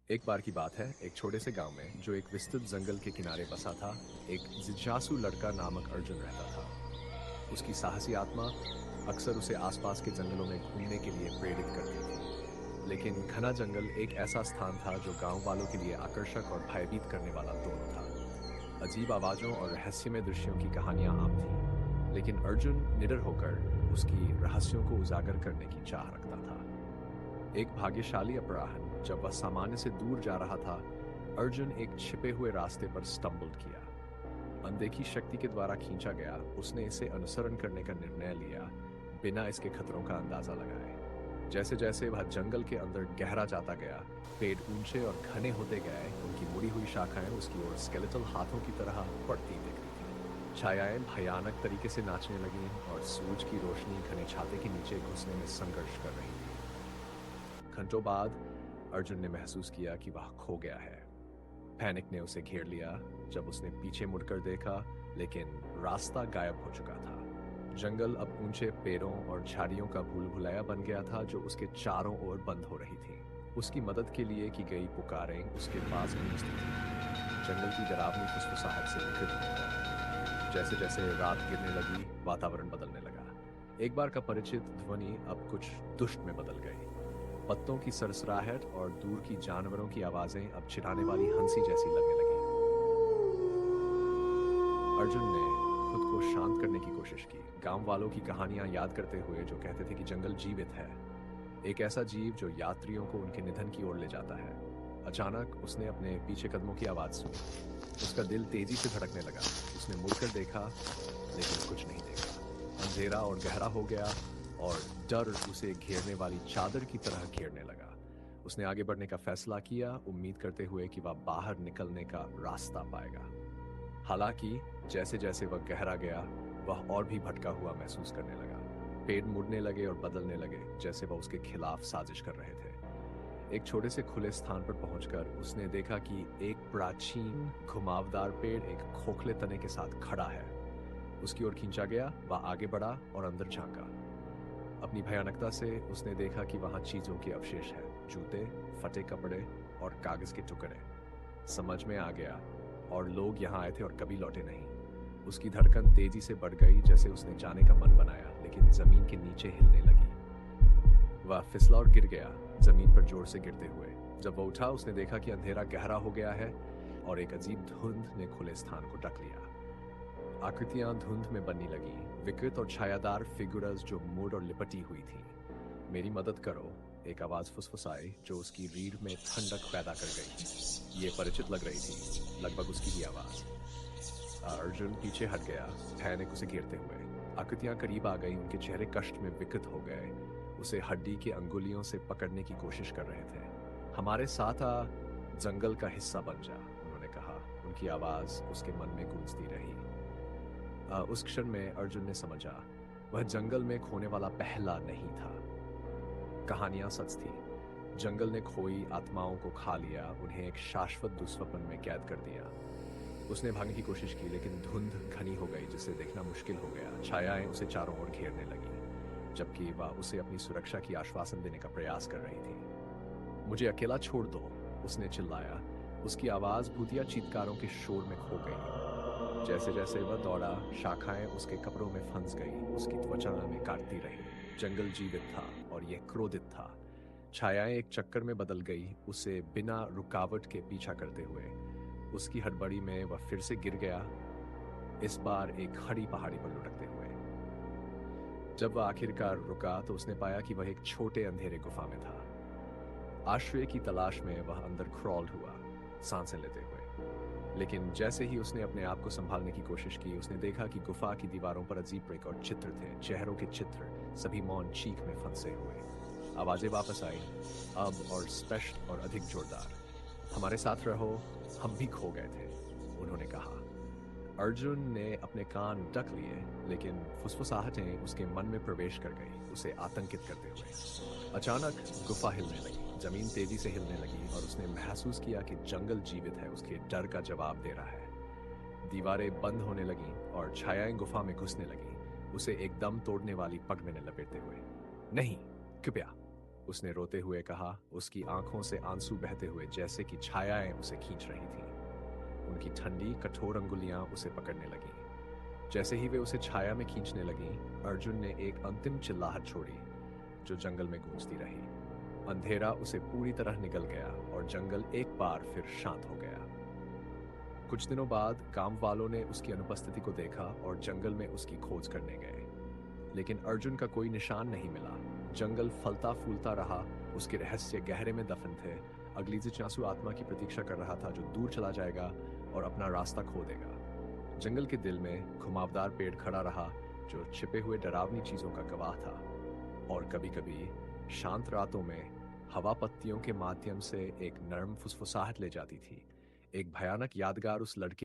एक बार की बात है, एक छोटे से गांव में जो एक विस्तृत जंगल के किनारे बसा था, एक जिज्ञासु लड़का नामक अर्जुन रहता था। उसकी साहसी आत्मा अक्सर उसे आसपास के जंगलों में घूमने के लिए प्रेरित करती थी। लेकिन घना जंगल एक ऐसा स्थान था जो गांव वालों के लिए आकर्षक और भयभीत करने वाला दोनों था। अजीब आवाजों और रहस्यमय दृश्यों की कहानियां आम थीं, लेकिन अर्जुन निडर होकर उसकी रहस्यों को उजागर करने की चाह रखता था। एक भाग्यशाली अपराह्न जब वह सामान्य से दूर जा रहा था, अर्जुन एक छिपे हुए रास्ते पर स्टम्बल किया। अनदेखी शक्ति के द्वारा खींचा गया, उसने इसे अनुसरण करने का निर्णय लिया, बिना इसके खतरों का अंदाजा लगाए। जैसे जैसे वह जंगल के अंदर गहरा जाता गया, पेड़ ऊंचे और घने होते गए, उनकी मुड़ी हुई शाखाएं उसकी ओर स्केलेटल हाथों की तरह बढ़ती दिख रही थी। छायाएं भयानक तरीके से नाचने लगीं और सूरज की रोशनी घने छाते के नीचे घुसने में संघर्ष कर रही थी। घंटों बाद अर्जुन ने महसूस किया कि वह खो गया है। पैनिक ने उसे घेर लिया जब उसने पीछे मुड़कर देखा, लेकिन रास्ता गायब हो चुका था। जंगल अब ऊंचे पेड़ों और झाड़ियों का भूल भुलैया बन गया था जो उसके चारों ओर बंद हो रही थी। उसकी मदद के लिए की गई पुकारें उसके पास गूंजती थी। जंगल की डरावनी फुसफुसाहट से विकृत होकर जैसे जैसे रात गिरने लगी, वातावरण बदलने लगा। एक बार का परिचित ध्वनि अब कुछ दुष्ट में बदल गई। पत्तों की सरसराहट और दूर की जानवरों की आवाजें अब चिढ़ाने वाली हंसी जैसी लगने लगी। अर्जुन ने खुद को शांत करने की कोशिश की, गांव वालों की कहानियां याद करते हुए जो कहते थे कि जंगल जीवित है, एक ऐसा जीव जो यात्रियों को उनके निधन की ओर ले जाता है। अचानक उसने अपने पीछे कदमों की आवाज सुनी। उसका दिल तेजी से धड़कने लगा। उसने मुड़कर देखा, लेकिन कुछ नहीं देखा। अंधेरा और गहरा हो गया और डर उसे घेरने वाली चादर की तरह घेरने लगा। उसने आगे बढ़ने का फैसला किया, उम्मीद करते हुए कि वह बाहर निकलने का रास्ता पाएगा। हालांकि जैसे जैसे वह गहरा गया, वह और भी भटका हुआ महसूस करने लगा। पेड़ मुड़ने लगे और बदलने लगे, जैसे वह उसके खिलाफ साजिश कर रहे थे। एक छोटे से खुले स्थान पर पहुंचकर उसने देखा कि एक प्राचीन घुमावदार पेड़ एक खोखले तने के साथ खड़ा है। उसकी ओर खींचा गया, वह आगे बढ़ा और अंदर झांका। अपनी भयानकता से उसने देखा कि वहां चीजों के अवशेष हैं, जूते, फटे कपड़े और कागज के टुकड़े। समझ में आ गया, और लोग यहाँ आए थे और कभी लौटे नहीं। उसकी धड़कन तेजी से बढ़ गई, जैसे उसने जाने का मन बनाया, लेकिन जमीन के नीचे हिलने लगी। वह फिसला और गिर गया, जमीन पर जोर से गिरते हुए। जब वह उठा, उसने देखा कि अंधेरा गहरा हो गया है और एक अजीब धुंध ने खुले स्थान को ढक लिया। आकृतियां धुंध में बनने लगी, विकृत और छायादार फिगुरस जो मुड़ और लिपटी हुई थी। मेरी मदद करो, एक आवाज फुसफुसाई जो उसकी रीढ़ में ठंडक पैदा कर गई। ये परिचित लग रही थी, लगभग उसकी ही आवाज। अर्जुन पीछे हट गया, पैनिक उसे घेरते हुए। आकृतियां करीब आ गई, उनके चेहरे कष्ट में विकृत हो गए, उसे हड्डी की अंगुलियों से पकड़ने की कोशिश कर रहे थे। हमारे साथ आ, जंगल का हिस्सा बन जा, उन्होंने कहा। उनकी आवाज उसके मन में गूंजती रही। उस क्षण में अर्जुन ने समझा, वह जंगल में खोने वाला पहला नहीं था। कहानियां सच थी। जंगल ने खोई आत्माओं को खा लिया, उन्हें एक शाश्वत दुस्वप्न में कैद कर दिया। उसने भागने की कोशिश की, लेकिन धुंध घनी हो गई, जिसे देखना मुश्किल हो गया। छायाएं उसे चारों ओर घेरने लगी, जबकि वह उसे अपनी सुरक्षा की आश्वासन देने का प्रयास कर रही थी। मुझे अकेला छोड़ दो, उसने चिल्लाया। उसकी आवाज भूतिया चीत्कारों के शोर में खो गई। जैसे जैसे वह दौड़ा, शाखाएं उसके कपड़ों में फंस गई, उसकी त्वचा में काटती रही। जंगल जीवित था और यह क्रोधित था। छायाएं एक चक्कर में बदल गई, उसे बिना रुकावट के पीछा करते हुए। उसकी हड़बड़ी में वह फिर से गिर गया, इस बार एक खड़ी पहाड़ी पर लुढ़कते हुए। जब वह आखिरकार रुका तो उसने पाया कि वह एक छोटे अंधेरे गुफा में था। आश्रय की तलाश में वह अंदर क्रॉल हुआ, सांसें लेते हुए। लेकिन जैसे ही उसने अपने आप को संभालने की कोशिश की, उसने देखा कि गुफा की दीवारों पर अजीब रेकॉर्ड चित्र थे, चेहरों के चित्र, सभी मौन चीख में फंसे हुए। आवाजें वापस आई, अब और स्पष्ट और अधिक जोरदार। हमारे साथ रहो, हम भी खो गए थे, उन्होंने कहा। अर्जुन ने अपने कान ढक लिए, लेकिन फुसफुसाहटें उसके मन में प्रवेश कर गई, उसे आतंकित करते हुए। अचानक गुफा हिलने लगी, जमीन तेजी से हिलने लगी और उसने महसूस किया कि जंगल जीवित है, उसके डर का जवाब दे रहा है। दीवारें बंद होने लगीं और छायाएं गुफा में घुसने लगीं, उसे एकदम तोड़ने वाली पग में लपेटते हुए। नहीं, कृपया, उसने रोते हुए कहा, उसकी आंखों से आंसू बहते हुए जैसे कि छायाएं उसे खींच रही थीं। उनकी ठंडी, कठोर अंगुलियां उसे पकड़ने लगीं। जैसे ही वे उसे छाया में खींचने लगीं, अर्जुन ने एक अंतिम चिल्लाहट छोड़ी, जो जंगल में गूंजती रही। अंधेरा उसे पूरी तरह निगल गया और जंगल एक बार फिर शांत हो गया। कुछ दिनों बाद गांव वालों ने उसकी अनुपस्थिति को देखा और जंगल में उसकी खोज करने गए, लेकिन अर्जुन का कोई निशान नहीं मिला। जंगल फलता फूलता रहा, उसके रहस्य गहरे में दफन थे। अगली जिज्ञासु आत्मा की प्रतीक्षा कर रहा था, जो दूर चला जाएगा और अपना रास्ता खो देगा। जंगल के दिल में घुमावदार पेड़ खड़ा रहा, जो छिपे हुए डरावनी चीजों का गवाह था। और कभी-कभी शांत रातों में हवा पत्तियों के माध्यम से एक नरम फुसफुसाहट ले जाती थी। एक भयानक यादगार उस लड़के